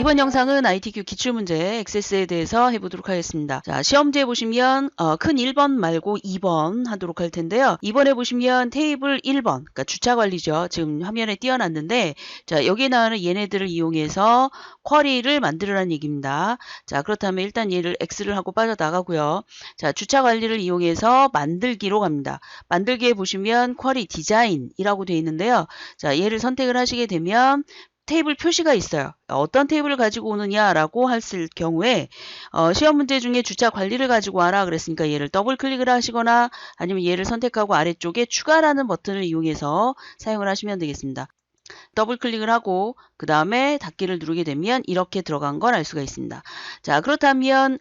이번 영상은 ITQ 기출문제 액세스에 대해서 해보도록 하겠습니다. 자, 시험지에 보시면 큰 1번 말고 2번 하도록 할 텐데요. 이번에 보시면 테이블 1번, 그러니까 주차 관리죠. 지금 화면에 띄워놨는데, 자, 여기에 나오는 얘네들을 이용해서 쿼리를 만들으라는 얘기입니다. 자, 그렇다면 일단 얘를 X를 하고 빠져나가고요. 자, 주차 관리를 이용해서 만들기로 갑니다. 만들기에 보시면 쿼리 디자인이라고 되어 있는데요. 자, 얘를 선택을 하시게 되면 테이블 표시가 있어요. 어떤 테이블을 가지고 오느냐라고 했을 경우에 시험 문제 중에 주차 관리를 가지고 와라 그랬으니까 얘를 더블 클릭을 하시거나 아니면 얘를 선택하고 아래쪽에 추가라는 버튼을 이용해서 사용을 하시면 되겠습니다. 더블 클릭을 하고 그 다음에 닫기를 누르게 되면 이렇게 들어간 걸 알 수가 있습니다. 자, 그렇다면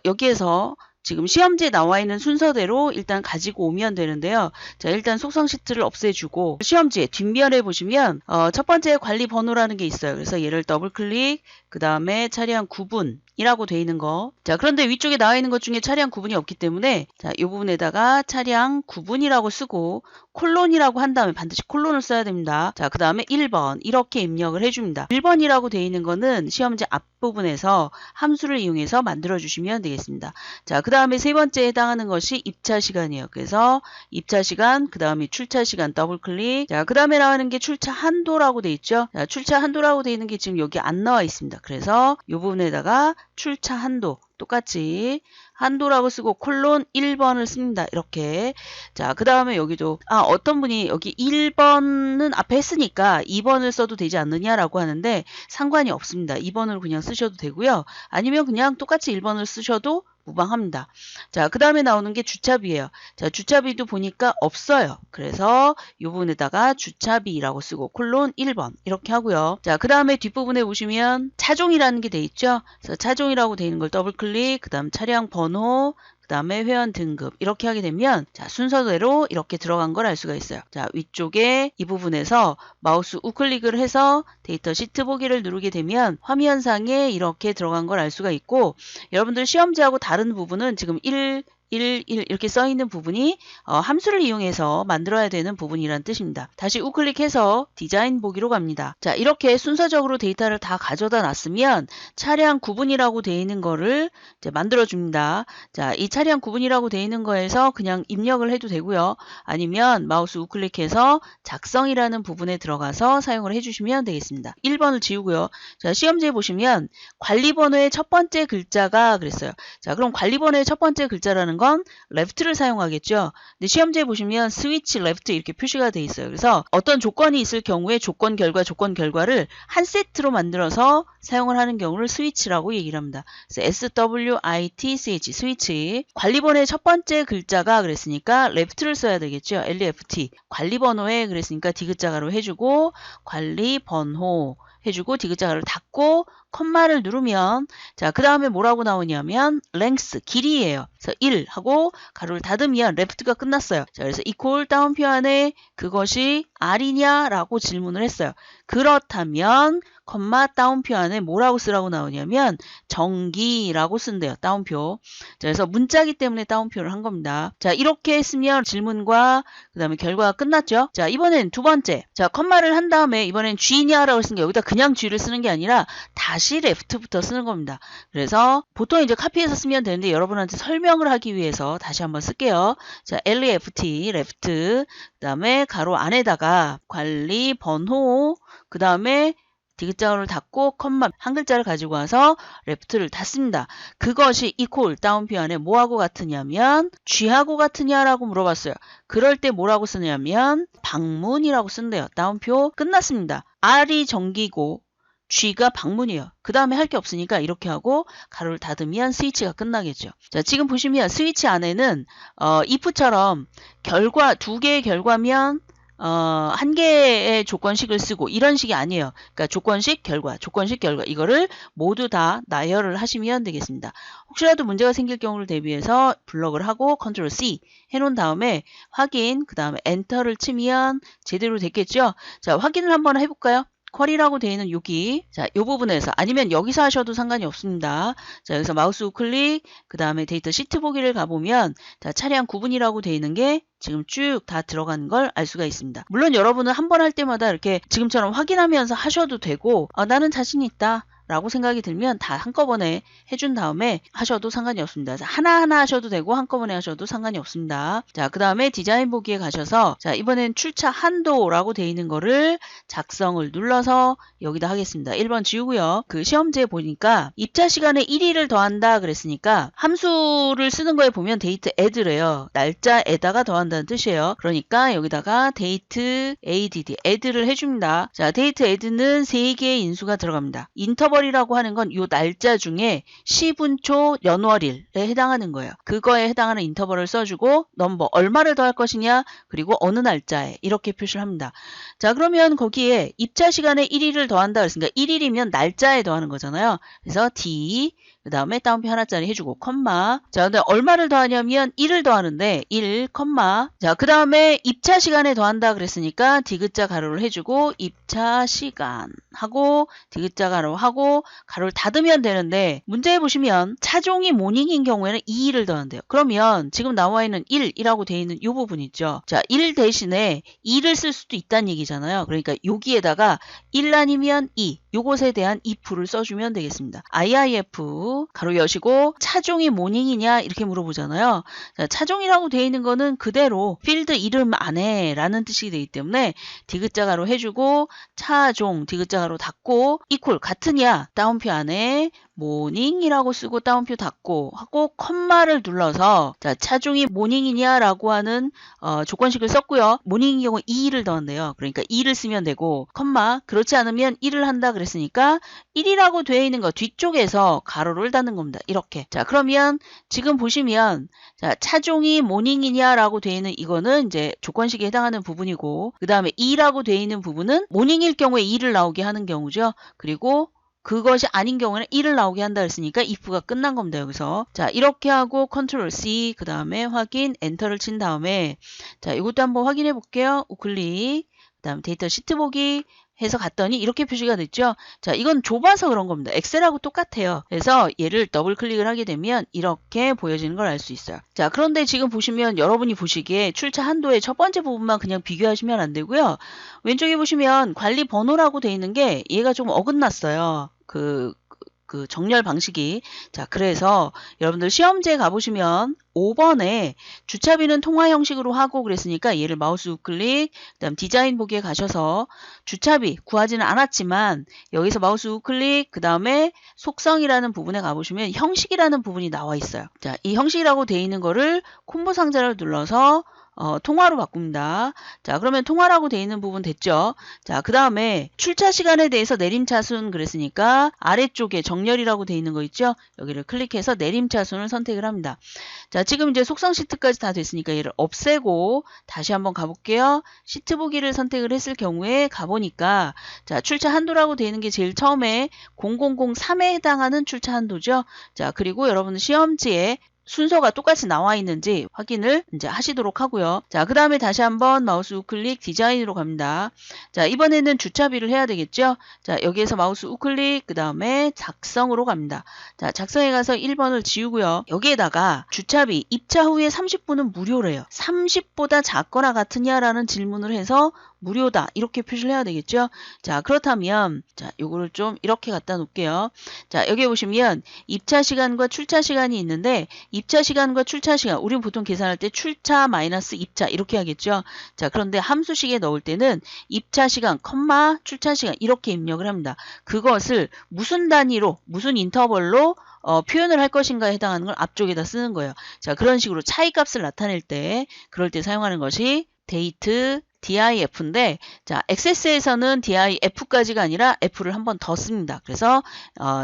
여기에서 지금 시험지에 나와 있는 순서대로 일단 가지고 오면 되는데요. 자, 일단 속성 시트를 없애주고 시험지에 뒷면에 보시면 첫 번째 관리 번호라는 게 있어요. 그래서 얘를 더블 클릭, 그 다음에 차량 구분이라고 되어 있는 거. 자, 그런데 위쪽에 나와 있는 것 중에 차량 구분이 없기 때문에 자, 이 부분에다가 차량 구분이라고 쓰고 콜론이라고 한 다음에 반드시 콜론을 써야 됩니다. 자, 그 다음에 1번 이렇게 입력을 해줍니다. 1번이라고 되어 있는 거는 시험지 앞부분에서 함수를 이용해서 만들어 주시면 되겠습니다. 자, 그 다음에 세 번째에 해당하는 것이 입차 시간이에요. 그래서 입차 시간, 그 다음에 출차 시간 더블 클릭. 자, 그 다음에 나오는 게 출차 한도라고 되어 있죠. 자, 출차 한도라고 되어 있는 게 지금 여기 안 나와 있습니다. 그래서 이 부분에다가 출차 한도 똑같이 한도라고 쓰고 콜론 1번을 씁니다. 이렇게. 자, 그 다음에 여기도 어떤 분이 여기 1번은 앞에 했으니까 2번을 써도 되지 않느냐라고 하는데 상관이 없습니다. 2번을 그냥 쓰셔도 되고요. 아니면 그냥 똑같이 1번을 쓰셔도 무방합니다. 자, 그 다음에 나오는 게 주차비예요. 자, 주차비도 보니까 없어요. 그래서 이 부분에다가 주차비라고 쓰고 콜론 1번 이렇게 하고요. 자, 그 다음에 뒷부분에 보시면 차종이라는 게 돼 있죠. 그래서 차종이라고 돼 있는 걸 더블 클릭, 그 다음 차량 번호, 그 다음에 회원 등급 이렇게 하게 되면 자, 순서대로 이렇게 들어간 걸 알 수가 있어요. 자, 위쪽에 이 부분에서 마우스 우클릭을 해서 데이터 시트 보기를 누르게 되면 화면상에 이렇게 들어간 걸 알 수가 있고, 여러분들 시험지하고 다른 부분은 지금 1 이렇게 써 있는 부분이 함수를 이용해서 만들어야 되는 부분이란 뜻입니다. 다시 우클릭해서 디자인 보기로 갑니다. 자, 이렇게 순서적으로 데이터를 다 가져다 놨으면 차량 구분이라고 되어 있는 거를 이제 만들어 줍니다. 자, 이 차량 구분이라고 되어 있는 거에서 그냥 입력을 해도 되고요. 아니면 마우스 우클릭해서 작성이라는 부분에 들어가서 사용을 해주시면 되겠습니다. 1번을 지우고요. 자, 시험지에 보시면 관리번호의 첫 번째 글자가 그랬어요. 자, 그럼 관리번호의 첫 번째 글자라는 건 left를 사용하겠죠. 근데 시험지에 보시면 스위치 left 이렇게 표시가 돼 있어요. 그래서 어떤 조건이 있을 경우에 조건 결과를 한 세트로 만들어서 사용을 하는 경우를 스위치라고 얘기를 합니다. 그래서 SWITCH 스위치. 관리번호의 첫 번째 글자가 그랬으니까 left를 써야 되겠죠. LEFT. 관리번호에 그랬으니까 디귿자가로 해주고 관리번호 해주고 디귿자가를 닫고 컴마를 누르면 자, 그 다음에 뭐라고 나오냐면 length, 길이에요. 그래서 1 하고 가로를 닫으면 left가 끝났어요. 자, 그래서 equal 다운표 안에 그것이 r이냐라고 질문을 했어요. 그렇다면 컴마 다운표 안에 뭐라고 쓰라고 나오냐면 정기라고 쓴대요. 다운표. 자, 그래서 문자기 때문에 다운표를 한 겁니다. 자, 이렇게 했으면 질문과 그 다음에 결과가 끝났죠. 자, 이번엔 두 번째. 자, 컴마를 한 다음에 이번엔 G냐라고 쓴 게 여기다 그냥 G를 쓰는 게 아니라 다시 left부터 쓰는 겁니다. 그래서 보통 이제 카피해서 쓰면 되는데 여러분한테 설명을 하기 위해서 다시 한번 쓸게요. 자, LEFT, left, 그 다음에 가로 안에다가 관리 번호, 그 다음에 디귿자를 닫고 컴마 한 글자를 가지고 와서 left를 닫습니다. 그것이 equal 다운표 안에 뭐하고 같으냐면 G하고 같으냐라고 물어봤어요. 그럴 때 뭐라고 쓰냐면 방문이라고 쓴대요. 다운표 끝났습니다. R이 정기고 G가 방문이에요. 그 다음에 할 게 없으니까 이렇게 하고 가로를 닫으면 스위치가 끝나겠죠. 자, 지금 보시면 스위치 안에는 if처럼 결과 두 개의 결과면 한 개의 조건식을 쓰고 이런 식이 아니에요. 그러니까 조건식 결과 이거를 모두 다 나열을 하시면 되겠습니다. 혹시라도 문제가 생길 경우를 대비해서 블럭을 하고 컨트롤 C 해놓은 다음에 확인, 그 다음에 엔터를 치면 제대로 됐겠죠. 자, 확인을 한번 해볼까요? 쿼리라고 되어 있는 여기, 자, 이 부분에서 아니면 여기서 하셔도 상관이 없습니다. 자, 여기서 마우스 우클릭, 그 다음에 데이터 시트 보기를 가보면 자, 차량 구분이라고 되어 있는 게 지금 쭉 다 들어간 걸 알 수가 있습니다. 물론 여러분은 한 번 할 때마다 이렇게 지금처럼 확인하면서 하셔도 되고 나는 자신 있다. 라고 생각이 들면 다 한꺼번에 해준 다음에 하셔도 상관이 없습니다. 하나하나 하셔도 되고 한꺼번에 하셔도 상관이 없습니다. 자, 그 다음에 디자인 보기에 가셔서 자, 이번엔 출차 한도라고 되어 있는 거를 작성을 눌러서 여기다 하겠습니다. 1번 지우고요. 그 시험지에 보니까 입차 시간에 1일을 더한다 그랬으니까 함수를 쓰는 거에 보면 데이트 add래요. 날짜에다가 더한다는 뜻이에요. 그러니까 여기다가 데이트 add를 해줍니다. 자, 데이트 add는 3개의 인수가 들어갑니다. 인터벌이라고 하는 건 이 날짜 중에 시분초 연월일에 해당하는 거예요. 그거에 해당하는 인터벌을 써주고 넘버 얼마를 더할 것이냐 그리고 어느 날짜에 이렇게 표시를 합니다. 자, 그러면 거기에 입차 시간에 1일을 더한다 그랬으니까 1일이면 날짜에 더하는 거잖아요. 그래서 D 그 다음에 따옴표 하나짜리 해주고 컴마. 자, 근데 얼마를 더하냐면 1을 더하는데 1, 컴마. 자, 그 다음에 입차 시간에 더한다 그랬으니까 디귿자 가로를 해주고 입차 시간 하고 디귿자 가로 하고 가로를 닫으면 되는데 문제에 보시면 차종이 모닝인 경우에는 2일을 더한대요. 그러면 지금 나와 있는 1이라고 되어 있는 이 부분 있죠. 자, 1 대신에 2를 쓸 수도 있다는 얘기잖아요. 그러니까 여기에다가 1 아니면 2 요것에 대한 if를 써주면 되겠습니다. IIF 가로 여시고 차종이 모닝이냐 이렇게 물어보잖아요. 자, 차종이라고 되어 있는 거는 그대로 필드 이름 안에 라는 뜻이 되기 때문에 디귿자 가로 해주고 차종 디귿자 가로 닫고 이퀄 같으냐 따옴표 안에 모닝이라고 쓰고 따옴표 닫고 하고 컴마를 눌러서 자, 차종이 모닝이냐 라고 하는 조건식을 썼고요. 모닝인 경우 2를 더한대요. 그러니까 2를 쓰면 되고 컴마 그렇지 않으면 1을 한다 그랬으니까 1이라고 되어 있는 거 뒤쪽에서 가로를 닫는 겁니다. 이렇게. 자, 그러면 지금 보시면 자, 차종이 모닝이냐 라고 되어 있는 이거는 이제 조건식에 해당하는 부분이고 그 다음에 2라고 되어 있는 부분은 모닝일 경우에 2를 나오게 하는 경우죠. 그리고 그것이 아닌 경우는 1을 나오게 한다 했으니까 if가 끝난 겁니다. 여기서. 자, 이렇게 하고 컨트롤 C 그 다음에 확인 엔터를 친 다음에 자, 이것도 한번 확인해 볼게요. 우클릭 그 다음 데이터 시트 보기 해서 갔더니 이렇게 표시가 됐죠. 자, 이건 좁아서 그런 겁니다. 엑셀하고 똑같아요. 그래서 얘를 더블 클릭을 하게 되면 이렇게 보여지는 걸 알 수 있어요. 자, 그런데 지금 보시면 여러분이 보시기에 출차 한도의 첫 번째 부분만 그냥 비교하시면 안 되고요. 왼쪽에 보시면 관리 번호라고 돼 있는 게 얘가 좀 어긋났어요. 그 정렬 방식이. 자, 그래서 여러분들 시험지에 가보시면 5번에 주차비는 통화 형식으로 하고 그랬으니까 얘를 마우스 우클릭 그다음 디자인 보기에 가셔서 주차비 구하지는 않았지만 여기서 마우스 우클릭 그 다음에 속성이라는 부분에 가보시면 형식이라는 부분이 나와 있어요. 자, 이 형식이라고 되어 있는 거를 콤보 상자를 눌러서 통화로 바꿉니다. 자, 그러면 통화라고 되어 있는 부분 됐죠. 자, 그 다음에 출차 시간에 대해서 내림차순 그랬으니까 아래쪽에 정렬이라고 되어 있는 거 있죠. 여기를 클릭해서 내림차순을 선택을 합니다. 자, 지금 이제 속성 시트까지 다 됐으니까 얘를 없애고 다시 한번 가볼게요. 시트 보기를 선택을 했을 경우에 가보니까 자, 출차 한도라고 되어 있는 게 제일 처음에 0003에 해당하는 출차 한도죠. 자, 그리고 여러분 시험지에 순서가 똑같이 나와 있는지 확인을 이제 하시도록 하고요. 자, 그 다음에 다시 한번 마우스 우클릭 디자인으로 갑니다. 자, 이번에는 주차비를 해야 되겠죠. 자, 여기에서 마우스 우클릭 그 다음에 작성으로 갑니다. 자, 작성에 가서 1번을 지우고요. 여기에다가 주차비 입차 후에 30분은 무료래요. 30보다 작거나 같으냐라는 질문을 해서 무료다 이렇게 표시를 해야 되겠죠. 자, 그렇다면 자, 요거를 좀 이렇게 갖다 놓을게요. 자, 여기 보시면 입차 시간과 출차 시간이 있는데 입차 시간과 출차 시간 우리는 보통 계산할 때 출차 마이너스 입차 이렇게 하겠죠. 자, 그런데 함수식에 넣을 때는 입차 시간 컴마 출차 시간 이렇게 입력을 합니다. 그것을 무슨 단위로 무슨 인터벌로 표현을 할 것인가에 해당하는 걸 앞쪽에다 쓰는 거예요. 자, 그런 식으로 차이값을 나타낼 때 그럴 때 사용하는 것이 데이트 DIF인데 자, XS에서는 DIF까지가 아니라 F를 한 번 더 씁니다. 그래서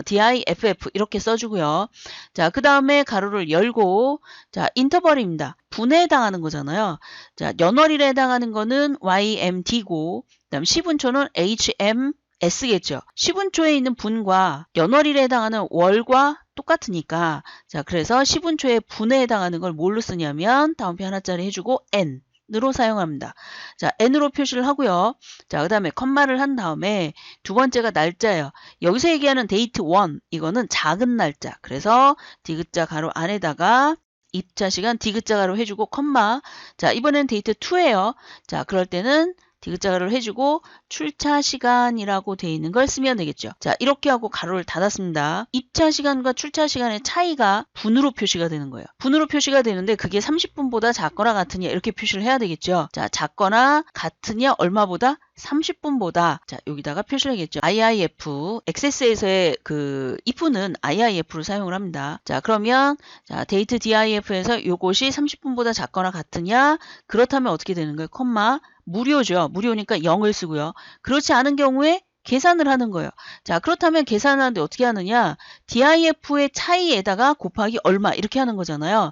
DIFF 이렇게 써주고요. 자, 그 다음에 가로를 열고 자, 인터벌입니다. 분에 해당하는 거잖아요. 자, 연월일에 해당하는 거는 YMD고 그 다음 시분초는 HMS겠죠. 시분초에 있는 분과 연월일에 해당하는 월과 똑같으니까 자, 그래서 시분초의 분에 해당하는 걸 뭘로 쓰냐면 다음표 하나짜리 해주고 N 으로 사용합니다. 자, N으로 표시를 하고요. 자, 그 다음에 컴마를 한 다음에 두 번째가 날짜예요. 여기서 얘기하는 데이트 1 이거는 작은 날짜. 그래서 디귿자 가로 안에다가 입차 시간 디귿자 가로 해주고 컴마. 자, 이번엔 데이트 2예요. 자, 그럴 때는 디귿자를 해주고 출차 시간이라고 돼 있는 걸 쓰면 되겠죠. 자, 이렇게 하고 가로를 닫았습니다. 입차 시간과 출차 시간의 차이가 분으로 표시가 되는 거예요. 분으로 표시가 되는데 그게 30분보다 작거나 같으냐 이렇게 표시를 해야 되겠죠. 자, 작거나 같으냐 얼마보다 30분보다 자 여기다가 표시를 하겠죠. IIF 액세스에서의 그 if는 IIF를 사용을 합니다. 자 그러면 자 데이트 DIF에서 요것이 30분보다 작거나 같으냐 그렇다면 어떻게 되는 거예요? 콤마 무료죠. 무료니까 0을 쓰고요. 그렇지 않은 경우에 계산을 하는 거예요. 자 그렇다면 계산을 하는데 어떻게 하느냐 DIF의 차이에다가 곱하기 얼마 이렇게 하는 거잖아요.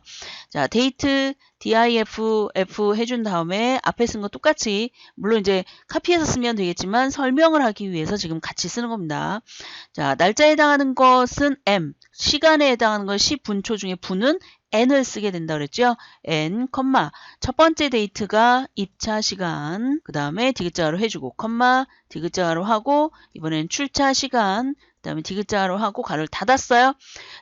자 데이트 DIF F 해준 다음에 앞에 쓴 거 똑같이 물론 이제 카피해서 쓰면 되겠지만 설명을 하기 위해서 지금 같이 쓰는 겁니다. 자 날짜에 해당하는 것은 M, 시간에 해당하는 건 시분초 중에 분은 n을 쓰게 된다 그랬죠. n, 첫 번째 데이트가 입차 시간, 그 다음에 디귿자로 해주고, 디귿자로 하고, 이번엔 출차 시간, 그 다음에 디귿자로 하고 가로를 닫았어요.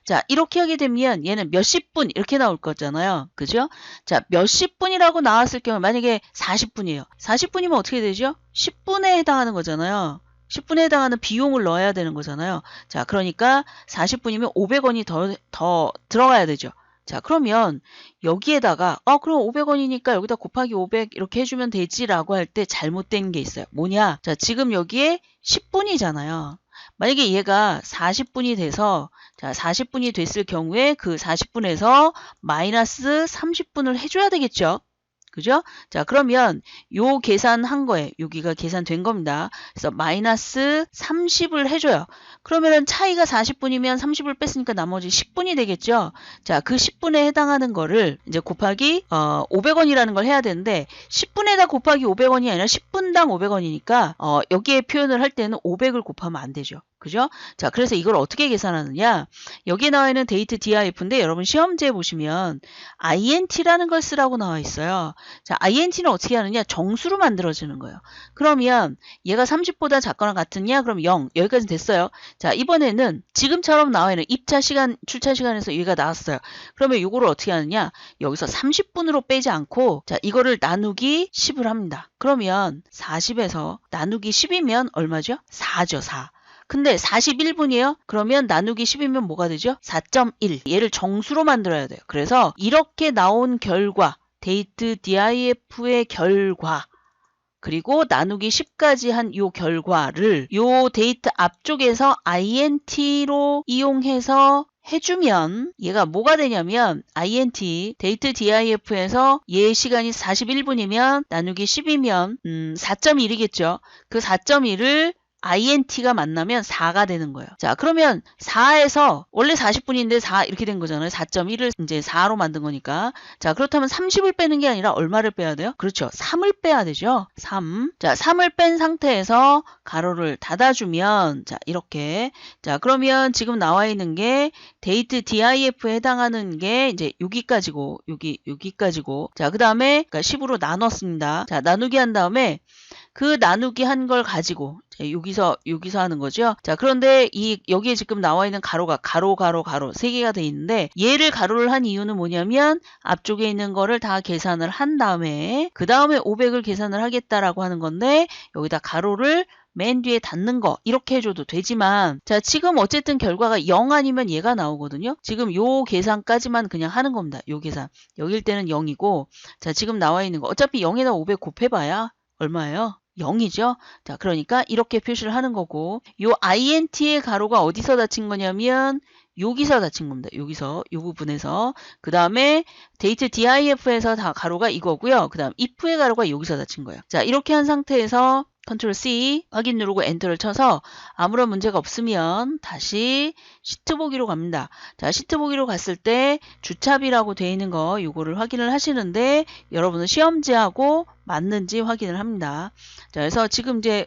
자, 이렇게 하게 되면 얘는 몇십 분 이렇게 나올 거잖아요. 그죠? 자, 몇십 분이라고 나왔을 경우 만약에 40분이에요. 40분이면 어떻게 되죠? 10분에 해당하는 거잖아요. 10분에 해당하는 비용을 넣어야 되는 거잖아요. 자, 그러니까 40분이면 500원이 더 들어가야 되죠. 자, 그러면 여기에다가 그럼 500원이니까 여기다 곱하기 500 이렇게 해주면 되지라고 할 때 잘못된 게 있어요. 뭐냐? 자, 지금 여기에 10분이잖아요. 만약에 얘가 40분이 돼서 자, 40분이 됐을 경우에 그 40분에서 마이너스 30분을 해줘야 되겠죠. 그죠? 자, 그러면 요 계산한 거에 여기가 계산된 겁니다. 그래서 마이너스 30을 해줘요. 그러면은 차이가 40분이면 30을 뺐으니까 나머지 10분이 되겠죠? 자, 그 10분에 해당하는 거를 이제 곱하기 500원이라는 걸 해야 되는데 10분에다 곱하기 500원이 아니라 10분당 500원이니까 여기에 표현을 할 때는 500을 곱하면 안 되죠. 그죠? 자, 그래서 이걸 어떻게 계산하느냐? 여기에 나와 있는 데이트 DIF인데 여러분 시험지에 보시면 INT라는 걸 쓰라고 나와 있어요. 자, INT는 어떻게 하느냐? 정수로 만들어지는 거예요. 그러면 얘가 30보다 작거나 같으냐? 그럼 0. 여기까지 됐어요. 자, 이번에는 지금처럼 나와 있는 입차 시간, 출차 시간에서 얘가 나왔어요. 그러면 이거를 어떻게 하느냐? 여기서 30분으로 빼지 않고 자, 이거를 나누기 10을 합니다. 그러면 40에서 나누기 10이면 얼마죠? 4죠, 4. 근데 41분이에요? 그러면 나누기 10이면 뭐가 되죠? 4.1. 얘를 정수로 만들어야 돼요. 그래서 이렇게 나온 결과, 데이트 DIF의 결과, 그리고 나누기 10까지 한 요 결과를 요 데이트 앞쪽에서 INT로 이용해서 해주면 얘가 뭐가 되냐면 INT 데이트 DIF에서 얘 시간이 41분이면 나누기 10이면 4.1이겠죠. 그 4.1을 INT가 만나면 4가 되는 거예요. 자, 그러면 4에서 원래 40분인데 4 이렇게 된 거잖아요. 4.1을 이제 4로 만든 거니까. 자, 그렇다면 30을 빼는 게 아니라 얼마를 빼야 돼요? 그렇죠. 3을 빼야 되죠. 3. 자, 3을 뺀 상태에서 가로를 닫아주면 자, 이렇게. 자, 그러면 지금 나와 있는 게 데이트 DIF에 해당하는 게 이제 여기까지고 여기까지고. 자, 그다음에 그러니까 10으로 나눴습니다. 자, 나누기 한 다음에 그 나누기 한 걸 가지고 여기서 하는 거죠. 자, 그런데 여기에 지금 나와 있는 가로가 가로 세 개가 돼 있는데 얘를 가로를 한 이유는 뭐냐면 앞쪽에 있는 거를 다 계산을 한 다음에 그 다음에 500을 계산을 하겠다라고 하는 건데 여기다 가로를 맨 뒤에 닫는 거 이렇게 해줘도 되지만 자 지금 어쨌든 결과가 0 아니면 얘가 나오거든요. 지금 요 계산까지만 그냥 하는 겁니다. 요 계산. 여길 때는 0이고 자 지금 나와 있는 거 어차피 0에다 500 곱해봐야 얼마예요? 0이죠. 자, 그러니까 이렇게 표시를 하는 거고 요 INT의 가로가 어디서 닫힌 거냐면 여기서 닫힌 겁니다. 여기서 이 부분에서 그 다음에 데이트 DIF에서 다 가로가 이거고요. 그 다음 if의 가로가 여기서 닫힌 거예요. 자, 이렇게 한 상태에서 컨트롤 C 확인 누르고 엔터를 쳐서 아무런 문제가 없으면 다시 시트 보기로 갑니다. 자, 시트 보기로 갔을 때 주차비라고 되어 있는 거 요거를 확인을 하시는데 여러분은 시험지하고 맞는지 확인을 합니다. 자, 그래서 지금 이제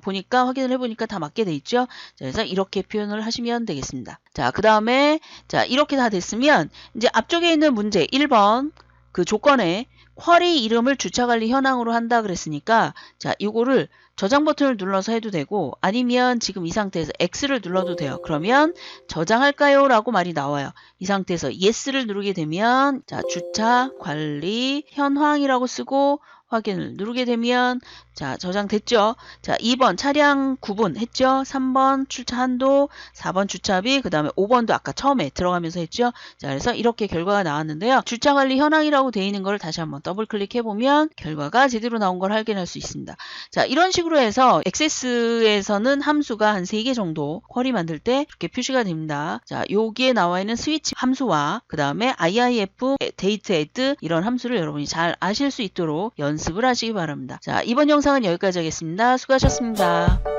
보니까 확인을 해보니까 다 맞게 돼 있죠. 자, 그래서 이렇게 표현을 하시면 되겠습니다. 자, 그 다음에 자 이렇게 다 됐으면 이제 앞쪽에 있는 문제 1번 그 조건에 쿼리 이름을 주차관리 현황으로 한다 그랬으니까 자 이거를 저장 버튼을 눌러서 해도 되고 아니면 지금 이 상태에서 X를 눌러도 돼요. 그러면 저장할까요? 라고 말이 나와요. 이 상태에서 Yes를 누르게 되면 자 주차 관리 현황이라고 쓰고 확인을 누르게 되면 자, 저장됐죠. 자, 2번 차량 구분 했죠. 3번 출차 한도, 4번 주차비, 그 다음에 5번도 아까 처음에 들어가면서 했죠. 자, 그래서 이렇게 결과가 나왔는데요. 주차 관리 현황이라고 되어 있는 걸 다시 한번 더블 클릭해 보면 결과가 제대로 나온 걸 확인할 수 있습니다. 자, 이런 식으로 해서 액세스에서는 함수가 한 3개 정도 쿼리 만들 때 이렇게 표시가 됩니다. 자, 여기에 나와 있는 스위치 함수와 그 다음에 IIF, 데이트 애드 이런 함수를 여러분이 잘 아실 수 있도록 연습을 하시기 바랍니다. 자, 이번 영상은 여기까지 하겠습니다. 수고하셨습니다.